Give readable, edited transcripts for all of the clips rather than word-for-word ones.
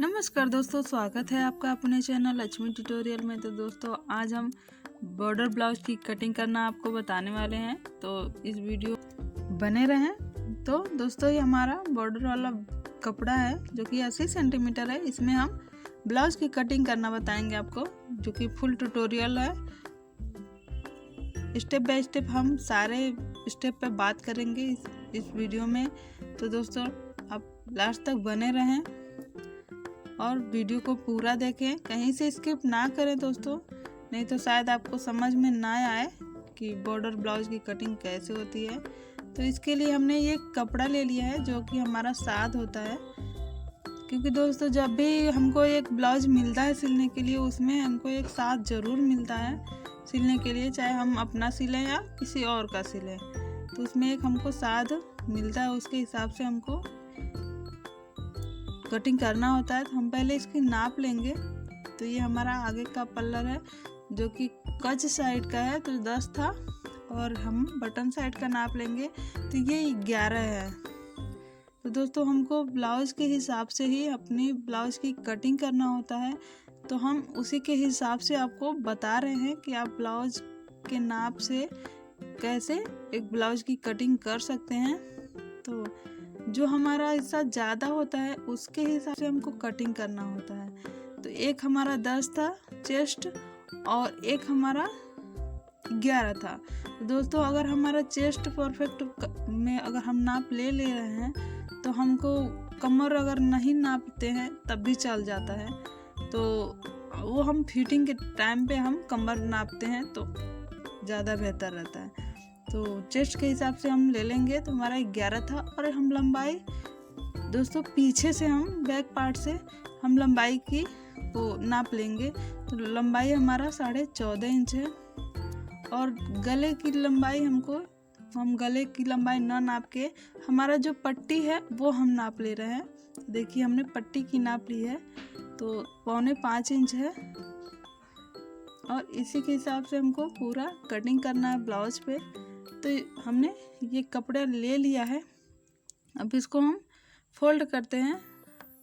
नमस्कार दोस्तों, स्वागत है आपका अपने चैनल लक्ष्मी ट्यूटोरियल में। तो दोस्तों आज हम बॉर्डर ब्लाउज की कटिंग करना आपको बताने वाले हैं, तो इस वीडियो बने रहें। तो दोस्तों ये हमारा बॉर्डर वाला कपड़ा है जो कि 80 सेंटीमीटर है। इसमें हम ब्लाउज की कटिंग करना बताएंगे आपको, जो कि फुल ट्यूटोरियल है। स्टेप बाय स्टेप हम सारे स्टेप पे बात करेंगे इस वीडियो में। तो दोस्तों आप लास्ट तक बने रहें और वीडियो को पूरा देखें, कहीं से स्किप ना करें दोस्तों, नहीं तो शायद आपको समझ में ना आए कि बॉर्डर ब्लाउज की कटिंग कैसे होती है। तो इसके लिए हमने ये कपड़ा ले लिया है जो कि हमारा साद होता है, क्योंकि दोस्तों जब भी हमको एक ब्लाउज मिलता है सिलने के लिए, उसमें हमको एक साद ज़रूर मिलता है सिलने के लिए, चाहे हम अपना सिलें या किसी और का सिलें। तो उसमें एक हमको साद मिलता है, उसके हिसाब से हमको कटिंग करना होता है। तो हम पहले इसकी नाप लेंगे। तो ये हमारा आगे का पल्लर है जो कि कच साइड का है, तो 10 था, और हम बटन साइड का नाप लेंगे तो ये 11 है। तो दोस्तों हमको ब्लाउज के हिसाब से ही अपनी ब्लाउज की कटिंग करना होता है, तो हम उसी के हिसाब से आपको बता रहे हैं कि आप ब्लाउज के नाप से कैसे एक ब्लाउज की कटिंग कर सकते हैं। तो जो हमारा हिस्सा ज़्यादा होता है उसके हिसाब से हमको कटिंग करना होता है। तो एक हमारा 10 था चेस्ट और एक हमारा 11 था। तो दोस्तों अगर हमारा चेस्ट परफेक्ट में अगर हम नाप ले रहे हैं, तो हमको कमर अगर नहीं नापते हैं तब भी चल जाता है। तो वो हम फिटिंग के टाइम पे हम कमर नापते हैं तो ज़्यादा बेहतर रहता है। तो चेस्ट के हिसाब से हम ले लेंगे। तो हमारा 11 था, और हम लंबाई दोस्तों पीछे से हम बैक पार्ट से हम लंबाई की वो नाप लेंगे। तो लंबाई हमारा 14.5 इंच है, और गले की लंबाई हम गले की लंबाई ना नाप के हमारा जो पट्टी है वो हम नाप ले रहे हैं। देखिए हमने पट्टी की नाप ली है, तो 4.25 इंच है, और इसी के हिसाब से हमको पूरा कटिंग करना है ब्लाउज पे। तो हमने ये कपड़ा ले लिया है, अब इसको हम फोल्ड करते हैं।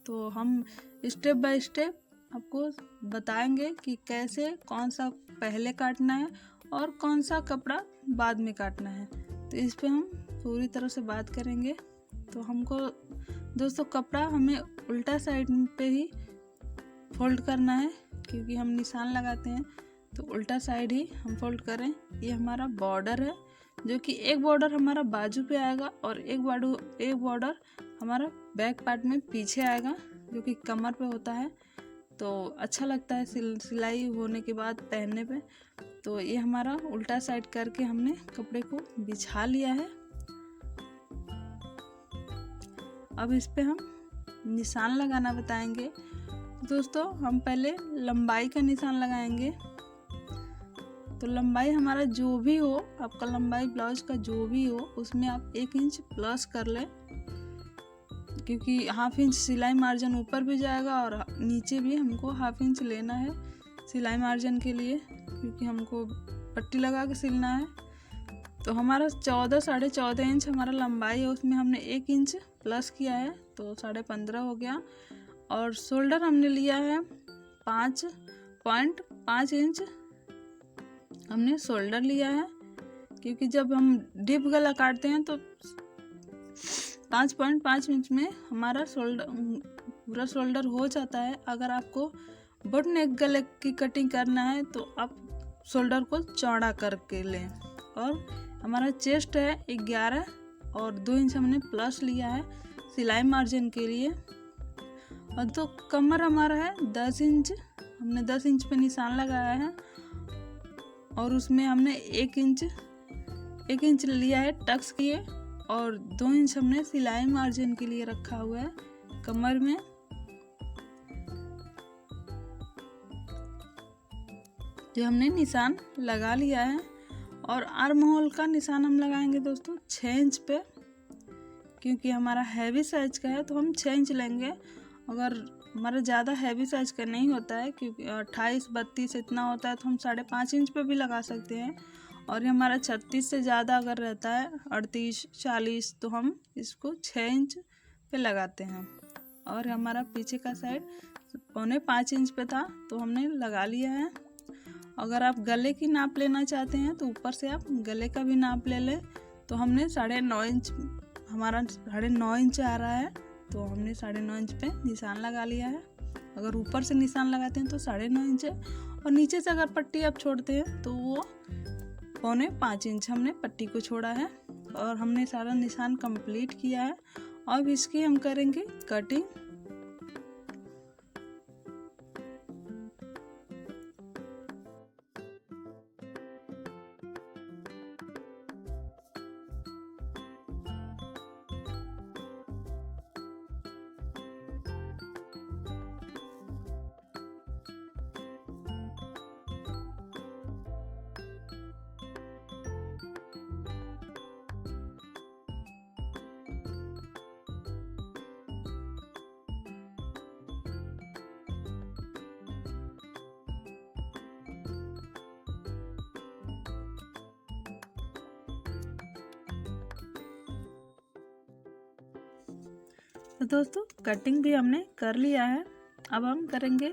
तो हम स्टेप बाय स्टेप आपको बताएंगे कि कैसे कौन सा पहले काटना है और कौन सा कपड़ा बाद में काटना है। तो इस पे हम पूरी तरह से बात करेंगे। तो हमको दोस्तों कपड़ा हमें उल्टा साइड पे ही फोल्ड करना है, क्योंकि हम निशान लगाते हैं, तो उल्टा साइड ही हम फोल्ड करें। ये हमारा बॉर्डर है जो कि एक बॉर्डर हमारा बाजू पे आएगा और एक बॉर्डर हमारा बैक पार्ट में पीछे आएगा, जो कि कमर पे होता है। तो अच्छा लगता है सिलाई होने के बाद पहनने पे। तो ये हमारा उल्टा साइड करके हमने कपड़े को बिछा लिया है। अब इस पे हम निशान लगाना बताएंगे। दोस्तों हम पहले लंबाई का निशान लगाएंगे। तो लंबाई हमारा जो भी हो, आपका लंबाई ब्लाउज का जो भी हो, उसमें आप 1 इंच प्लस कर लें, क्योंकि 1/2 इंच सिलाई मार्जिन ऊपर भी जाएगा और नीचे भी हमको 1/2 इंच लेना है सिलाई मार्जिन के लिए, क्योंकि हमको पट्टी लगा के सिलना है। तो हमारा 14.5 इंच हमारा लंबाई है, उसमें हमने 1 इंच प्लस किया है, तो 15.5 हो गया। और शोल्डर हमने लिया है 5.5 इंच हमने शोल्डर लिया है, क्योंकि जब हम डीप गला काटते हैं तो 5.5 इंच में हमारा पूरा शोल्डर हो जाता है। अगर आपको बोट नेक गले की कटिंग करना है तो आप शोल्डर को चौड़ा करके लें। और हमारा चेस्ट है 11 और 2 इंच हमने प्लस लिया है सिलाई मार्जिन के लिए। और तो कमर हमारा है 10 इंच, हमने 10 इंच पे निशान लगाया है, और उसमें हमने 1 इंच लिया है टक्स किए, और 2 इंच हमने सिलाई मार्जिन के लिए रखा हुआ है कमर में। जो हमने निशान लगा लिया है। और आर्म होल का निशान हम लगाएंगे दोस्तों 6 इंच पे, क्योंकि हमारा हैवी साइज का है तो हम 6 इंच लेंगे। अगर हमारा ज़्यादा हैवी साइज का नहीं होता है, क्योंकि 28-32 इतना होता है, तो हम 5.5 इंच पे भी लगा सकते हैं। और ये हमारा 36 से ज़्यादा अगर रहता है 38-40, तो हम इसको 6 इंच पे लगाते हैं। और हमारा पीछे का साइड 4.25 इंच पे था तो हमने लगा लिया है। अगर आप गले की नाप लेना चाहते हैं तो ऊपर से आप गले का भी नाप ले लें। तो हमने 9.5 इंच, हमारा 9.5 इंच आ रहा है तो हमने 9.5 इंच पे निशान लगा लिया है। अगर ऊपर से निशान लगाते हैं तो 9.5 इंच है, और नीचे से अगर पट्टी आप छोड़ते हैं तो वो 4.25 इंच हमने पट्टी को छोड़ा है। और हमने सारा निशान कंप्लीट किया है। अब इसकी हम करेंगे कटिंग। तो दोस्तों कटिंग भी हमने कर लिया है। अब हम करेंगे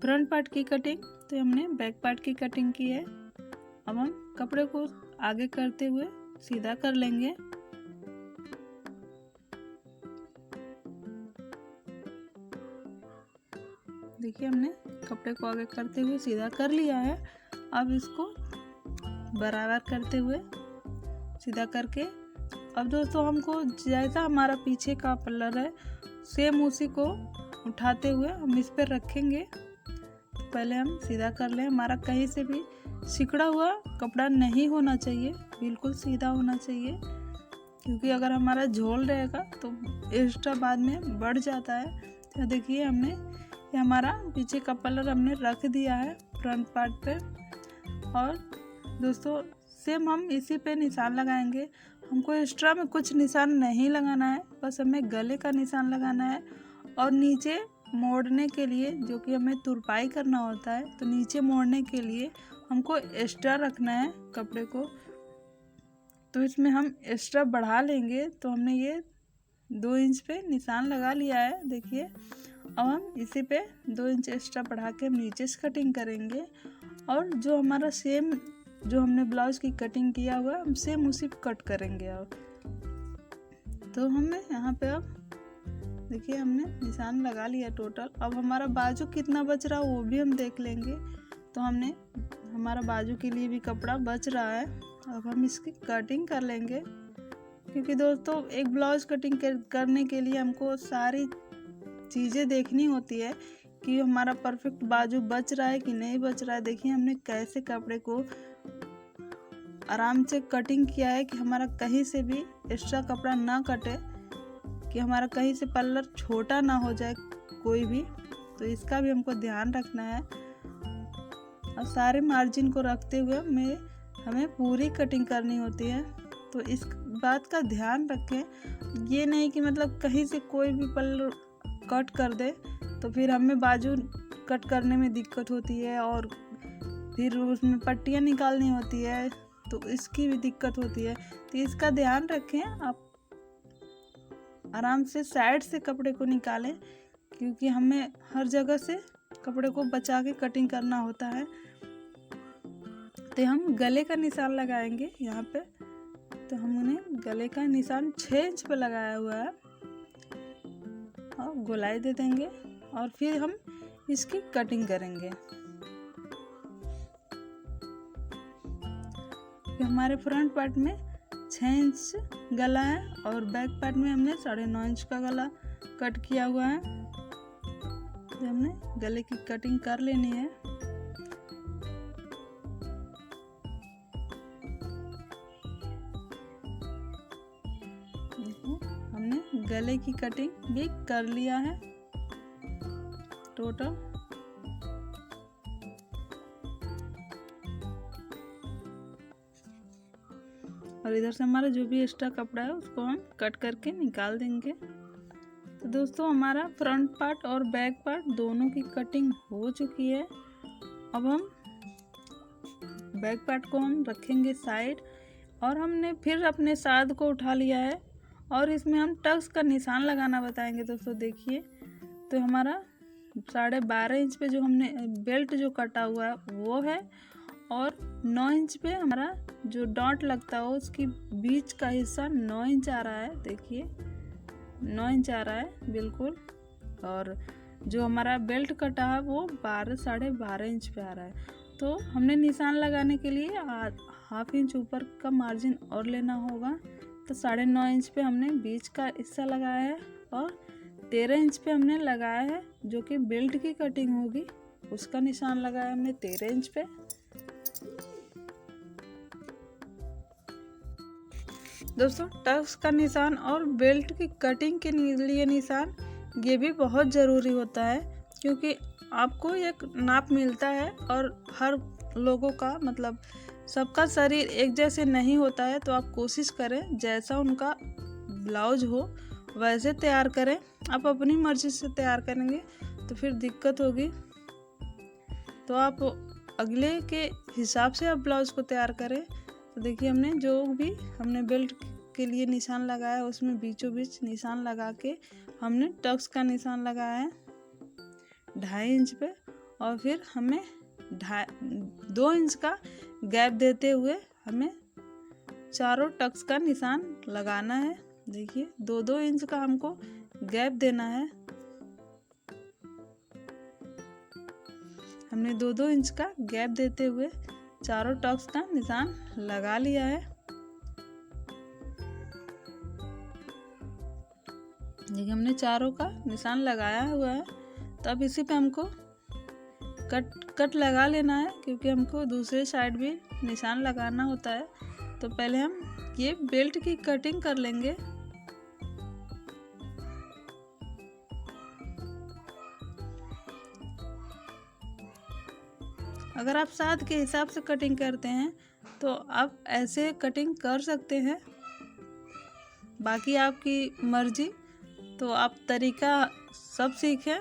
फ्रंट पार्ट की कटिंग। तो हमने बैक पार्ट की कटिंग की है। अब हम कपड़े को आगे करते हुए सीधा कर लेंगे। देखिए हमने कपड़े को आगे करते हुए सीधा कर लिया है। अब इसको बराबर करते हुए सीधा करके, अब दोस्तों हमको जैसा हमारा पीछे का पल्लर है सेम उसी को उठाते हुए हम इस पर रखेंगे। तो पहले हम सीधा कर लें। हमारा कहीं से भी सिकड़ा हुआ कपड़ा नहीं होना चाहिए, बिल्कुल सीधा होना चाहिए, क्योंकि अगर हमारा झोल रहेगा तो एक्स्ट्रा बाद में बढ़ जाता है। तो देखिए हमने ये हमारा पीछे का पल्लर हमने रख दिया है फ्रंट पार्ट पे। और दोस्तों सेम हम इसी पे निशान लगाएंगे। हमको एक्स्ट्रा में कुछ निशान नहीं लगाना है, बस हमें गले का निशान लगाना है। और नीचे मोड़ने के लिए, जो कि हमें तुरपाई करना होता है, तो नीचे मोड़ने के लिए हमको एक्स्ट्रा रखना है कपड़े को। तो इसमें हम एक्स्ट्रा बढ़ा लेंगे। तो हमने ये 2 इंच पे निशान लगा लिया है। देखिए अब हम इसी पे 2 इंच एक्स्ट्रा बढ़ा के हम नीचे से कटिंग करेंगे। और जो हमारा सेम जो हमने ब्लाउज की कटिंग किया हुआ है हम सेम उसी पे कट करेंगे। अब तो हमें यहाँ पे अब देखिए हमने निशान लगा लिया टोटल। अब हमारा बाजू कितना बच रहा है वो भी हम देख लेंगे। तो हमने हमारा बाजू के लिए भी कपड़ा बच रहा है। अब हम इसकी कटिंग कर लेंगे, क्योंकि दोस्तों एक ब्लाउज कटिंग करने के लिए हमको सारी चीज़ें देखनी होती है कि हमारा परफेक्ट बाजू बच रहा है कि नहीं बच रहा है। देखिए हमने कैसे कपड़े को आराम से कटिंग किया है कि हमारा कहीं से भी एक्स्ट्रा कपड़ा ना कटे, कि हमारा कहीं से पल्लर छोटा ना हो जाए कोई भी। तो इसका भी हमको ध्यान रखना है। और सारे मार्जिन को रखते हुए हमें पूरी कटिंग करनी होती है। तो इस बात का ध्यान रखें, ये नहीं कि मतलब कहीं से कोई भी पल्लर कट कर दे तो फिर हमें बाजू कट करने में दिक्कत होती है और फिर उसमें पट्टियाँ निकालनी होती है, तो इसकी भी दिक्कत होती है। तो इसका ध्यान रखें, आप आराम से साइड से कपड़े को निकालें, क्योंकि हमें हर जगह से कपड़े को बचा के कटिंग करना होता है। तो हम गले का निशान लगाएंगे यहाँ पे। तो हमने गले का निशान 6 इंच पे लगाया हुआ है और गोलाई दे देंगे और फिर हम इसकी कटिंग करेंगे। हमारे फ्रंट पार्ट में 6 इंच गला है और बैक पार्ट में हमने 9.5 इंच का गला कट किया हुआ है। तो हमने गले की कटिंग कर लेनी है। हमने गले की कटिंग भी कर लिया है टोटल। और इधर से हमारा जो भी एक्स्ट्रा कपड़ा है उसको हम कट करके निकाल देंगे। तो दोस्तों हमारा फ्रंट पार्ट और बैक पार्ट दोनों की कटिंग हो चुकी है। अब हम बैक पार्ट को हम रखेंगे साइड और हमने फिर अपने साथ को उठा लिया है और इसमें हम टक्स का निशान लगाना बताएंगे। दोस्तों देखिए तो हमारा 12.5 इंच पे जो हमने बेल्ट जो कटा हुआ है वो है, और 9 इंच पे हमारा जो डॉट लगता है उसकी बीच का हिस्सा 9 इंच आ रहा है। देखिए 9 इंच आ रहा है बिल्कुल। और जो हमारा बेल्ट कटा है वो 12.5 इंच पे आ रहा है। तो हमने निशान लगाने के लिए 1/2 इंच ऊपर का मार्जिन और लेना होगा। तो 9.5 इंच पे हमने बीच का हिस्सा लगाया है, और 13 इंच पे हमने लगाया है जो कि बेल्ट की कटिंग होगी, उसका निशान लगाया हमने 13 इंच पे। दोस्तों टक्स का निशान और बेल्ट की कटिंग के लिए निशान ये भी बहुत ज़रूरी होता है, क्योंकि आपको एक नाप मिलता है और हर लोगों का मतलब सबका शरीर एक जैसे नहीं होता है। तो आप कोशिश करें जैसा उनका ब्लाउज हो वैसे तैयार करें। आप अपनी मर्ज़ी से तैयार करेंगे तो फिर दिक्कत होगी। तो आप अगले के हिसाब से आप ब्लाउज को तैयार करें। तो देखिए हमने बेल्ट के लिए निशान लगाया है, उसमें बीचों बीच निशान लगा के हमने टक्स का निशान लगाया है 2.5 इंच पे, और फिर हमें 2 इंच का गैप देते हुए हमें चारों टक्स का निशान लगाना है। देखिए 2-2 इंच का हमको गैप देना है। हमने 2-2 इंच का गैप देते हुए चारों टक्स का निशान लगा लिया है। देखिए हमने चारों का निशान लगाया हुआ है। तो अब इसी पे हमको कट लगा लेना है, क्योंकि हमको दूसरे साइड भी निशान लगाना होता है। तो पहले हम ये बेल्ट की कटिंग कर लेंगे। अगर आप साथ के हिसाब से कटिंग करते हैं तो आप ऐसे कटिंग कर सकते हैं, बाकी आपकी मर्जी। तो आप तरीका सब सीखें,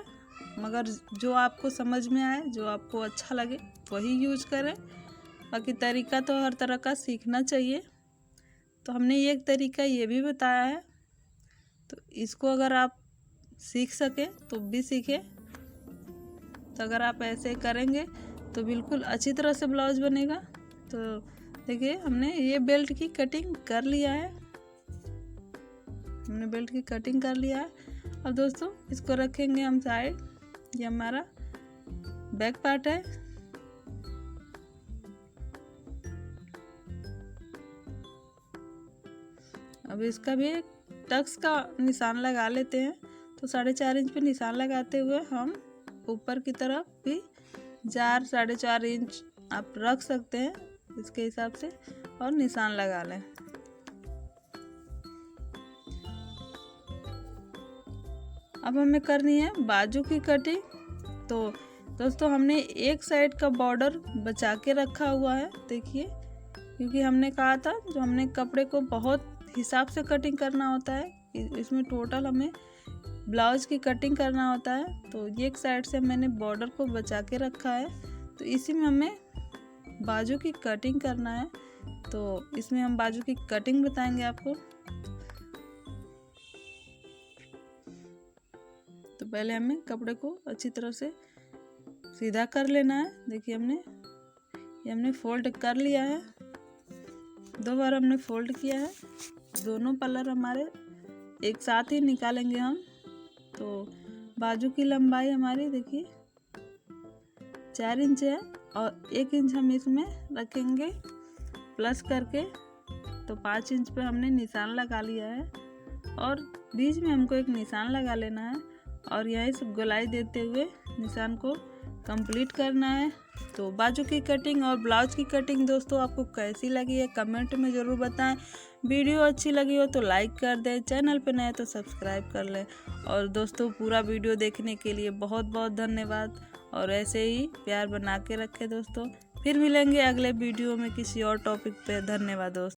मगर जो आपको समझ में आए, जो आपको अच्छा लगे वही यूज करें। बाकी तरीका तो हर तरह का सीखना चाहिए। तो हमने एक तरीका ये भी बताया है, तो इसको अगर आप सीख सकें तो भी सीखें। तो अगर आप ऐसे करेंगे तो बिल्कुल अच्छी तरह से ब्लाउज बनेगा। तो देखिए हमने ये बेल्ट की कटिंग कर लिया है, हमने बेल्ट की कटिंग कर लिया है। अब दोस्तों इसको रखेंगे हम साइड। ये हमारा बैक पार्ट है। अब इसका भी टक्स का निशान लगा लेते हैं। तो 4.5 इंच पे निशान लगाते हुए हम ऊपर की तरफ भी 4-4.5 इंच आप रख सकते हैं इसके हिसाब से, और निशान लगा लें। अब हमें करनी है बाजू की कटिंग। तो दोस्तों हमने एक साइड का बॉर्डर बचा के रखा हुआ है। देखिए क्योंकि हमने कहा था जो हमने कपड़े को बहुत हिसाब से कटिंग करना होता है, इसमें टोटल हमें ब्लाउज की कटिंग करना होता है। तो ये एक साइड से मैंने बॉर्डर को बचा के रखा है। तो इसी में हमें बाजू की कटिंग करना है। तो इसमें हम बाजू की कटिंग बताएंगे आपको। तो पहले हमें कपड़े को अच्छी तरह से सीधा कर लेना है। देखिए हमने फोल्ड कर लिया है, 2 बार हमने फोल्ड किया है। दोनों पल्लर हमारे एक साथ ही निकालेंगे हम। तो बाजू की लंबाई हमारी देखिए 4 इंच है, और 1 इंच हम इसमें रखेंगे प्लस करके। तो 5 इंच पे हमने निशान लगा लिया है, और बीच में हमको एक निशान लगा लेना है, और यहीं से गोलाई देते हुए निशान को कंप्लीट करना है। तो बाजू की कटिंग और ब्लाउज की कटिंग दोस्तों आपको कैसी लगी है कमेंट में ज़रूर बताएं। वीडियो अच्छी लगी हो तो लाइक कर दें, चैनल पे नए तो सब्सक्राइब कर लें। और दोस्तों पूरा वीडियो देखने के लिए बहुत बहुत धन्यवाद, और ऐसे ही प्यार बना के रखें दोस्तों। फिर मिलेंगे अगले वीडियो में किसी और टॉपिक पे। धन्यवाद दोस्तों।